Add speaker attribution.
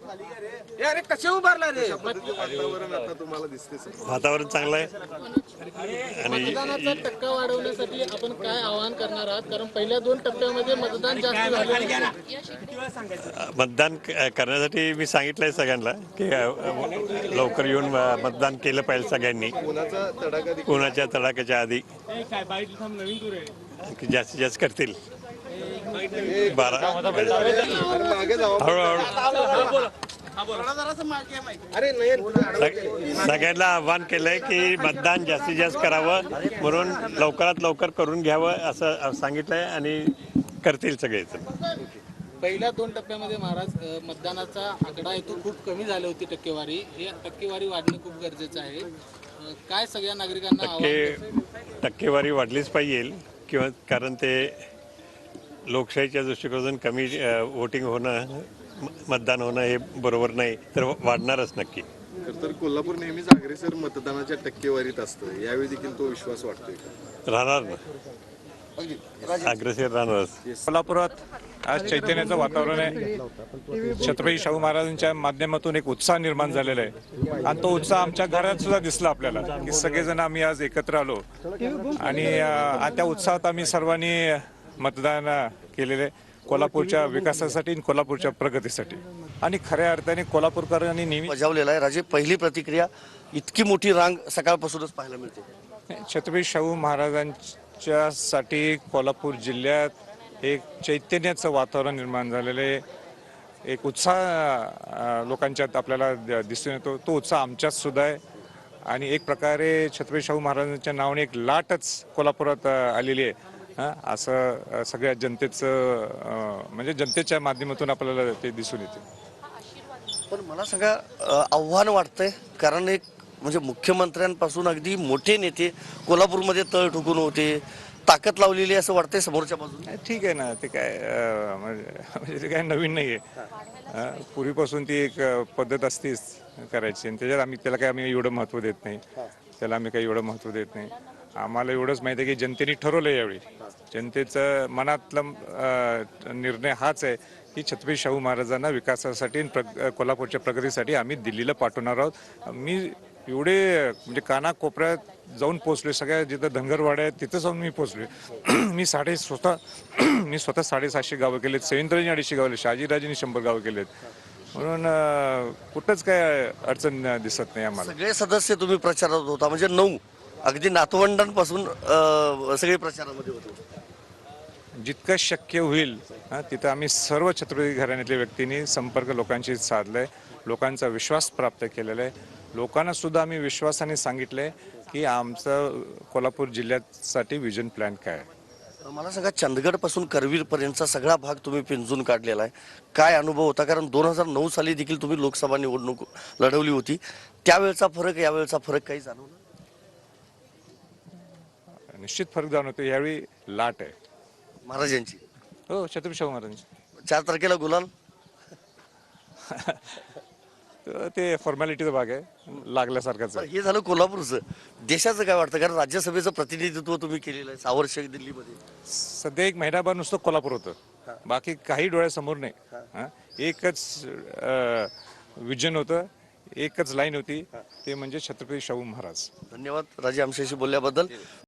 Speaker 1: अरे कसे उभारला रे
Speaker 2: वातावरण आता तुम्हाला दिसते सर.
Speaker 3: वातावरण चांगलं आहे आणि
Speaker 4: मतदानाचा टक्का वाढवण्यासाठी आपण काय आवाहन करणार आहात? कारण पहिल्या 2 टप्प्यामध्ये मतदान जास्त झालं.
Speaker 3: मतदान करण्यासाठी मी सांगितलंय सगळ्यांना की लवकर येऊन मतदान केलं पाहिजे सगळ्यांनी.
Speaker 2: कोणाचा तडाखा देखील
Speaker 3: कोणाच्या तडाख्याच्या आधी की जास्तीत जास्त करतील 12
Speaker 2: मागे जावं.
Speaker 3: हळूहळू
Speaker 2: अरे नाही
Speaker 3: सगळ्यांना आव्हान केलंय की मतदान जास्तीत जास्त करावं म्हणून लवकरात लवकर करून घ्यावं असं सांगितलंय आणि करतील सगळेच.
Speaker 4: पहिल्या 2 टप्प्यामध्ये महाराज मतदानाचा आकडा आहे तो खूप कमी झाली होती टक्केवारी. ही टक्केवारी वाढणं खूप गरजेचं आहे. काय सगळ्या नागरिकांना आवाहन?
Speaker 3: टक्केवारी वाढलीच पाहिजे किंवा कारण ते लोकशाहीच्या दृष्टिकोनातून कमी वोटिंग होणं मतदान होणं हे बरोबर नाही तर वाढणारच नक्की.
Speaker 2: तर कोल्हापूर नेहमीच अग्रेसर मतदानाच्या टक्केवारीत असतं. यावेळी देखील तो विश्वास वाटतोय का?
Speaker 3: राहणार ना अग्रेसर राहणारच.
Speaker 5: कोल्हापुरात आज चैतन्याचं वातावरण आहे. छत्रपती शाहू महाराजांच्या माध्यमातून एक उत्साह निर्माण झालेला आहे आणि तो उत्साह आमच्या घरात सुद्धा दिसला आपल्याला की सगळेजण आम्ही आज एकत्र आलो आणि त्या उत्साहात आम्ही सर्वांनी मतदान केलेले कोल्हापूरच्या विकासासाठी आणि कोल्हापूरच्या प्रगतीसाठी आणि खऱ्या अर्थाने कोल्हापूरकरांनी नेहमी
Speaker 6: बजावलेला आहे. राजे, पहिली प्रतिक्रिया, इतकी मोठी रांग सकाळपासूनच पाहायला मिळते.
Speaker 5: छत्रपती शाहू महाराजांच्यासाठी कोल्हापूर जिल्ह्यात एक चैतन्याचं वातावरण निर्माण झालेलं आहे. एक उत्साह लोकांच्यात आपल्याला दिसून येतो. तो उत्साह आमच्यात सुद्धा आहे आणि एक प्रकारे छत्रपती शाहू महाराजांच्या नावाने एक लाटच कोल्हापुरात आलेली आहे. असं सगळ्या जनतेचं म्हणजे जनतेच्या माध्यमातून आपल्याला ते दिसून येते.
Speaker 6: पण मला सांगा, आव्हान वाटतंय कारण एक म्हणजे मुख्यमंत्र्यांपासून अगदी मोठे नेते कोल्हापूरमध्ये तळ ठोकून होते, ताकद लावलेली असं वाटतंय समोरच्या बाजूने.
Speaker 5: ठीक आहे ना, ते काय म्हणजे ते काय नवीन नाही आहे. पूर्वीपासून ती एक पद्धत असतीच करायची आणि त्याच्यात त्याला आम्ही एवढं महत्त्व देत नाही. त्याला आम्ही काही एवढं महत्त्व देत नाही. आम्हाला एवढंच माहिती आहे की जनतेने ठरवलं यावेळी. जनतेचं मनातला निर्णय हाच आहे की छत्रपती शाहू महाराजांना विकासासाठी कोल्हापूरच्या प्रगतीसाठी आम्ही दिल्लीला पाठवणार आहोत. मी एवढे म्हणजे कानाकोपऱ्यात जाऊन पोचले, सगळ्या जिथं धनगरवाड्या आहेत तिथं जाऊन मी पोचले. मी स्वतः 750 गावं केलेत, सैनिकांनी 250 गावं, शहाजीराजेंनी 100 गावं केलेत. म्हणून कुठंच काय अडचण दिसत नाही आम्हाला.
Speaker 6: सगळे सदस्य तुम्ही प्रचारात होता म्हणजे 9 अगदी नातवंडांपासून सगळे प्रचारामध्ये होते.
Speaker 5: जितकं शक्य होईल तिथं आम्ही सर्व छत्रपती घराण्यातल्या व्यक्तींनी संपर्क लोकांशी साधलाय, लोकांचा विश्वास प्राप्त केलेला आहे. लोकांना सुद्धा आम्ही विश्वासाने सांगितलंय की आमचं कोल्हापूर जिल्ह्यासाठी विजन प्लॅन काय आहे.
Speaker 6: मला सांगा, चंदगड पासून करवीर पर्यंतचा सगळा भाग तुम्ही पिंजून काढलेला आहे. काय अनुभव होता? कारण 2009 साली देखील तुम्ही लोकसभा निवडणूक लढवली होती. त्यावेळचा फरक यावेळचा फरक काही जाणवला?
Speaker 5: निश्चित फरक जाणवतो. यावेळी लाट आहे
Speaker 6: महाराजांची.
Speaker 5: हो, छत्रपती शाहू महाराजांची.
Speaker 6: 4 तारखेला गुलाल
Speaker 5: ते फॉर्मॅलिटीचा भाग आहे, लागल्यासारखाच आहे.
Speaker 6: हे झालं कोल्हापूरचं. देशाचं काय वाटतं? कारण राज्यसभेचं प्रतिनिधित्व तुम्ही केलेलं आहे 6 वर्ष दिल्लीमध्ये.
Speaker 5: सध्या 1 महिनाभर नुसतं कोल्हापूर होतं, बाकी काही डोळ्यासमोर नाही. एकच विजन होतं, एकच लाईन होती, ते म्हणजे छत्रपती शाहू महाराज.
Speaker 6: धन्यवाद राजे आमच्याशी बोलल्याबद्दल.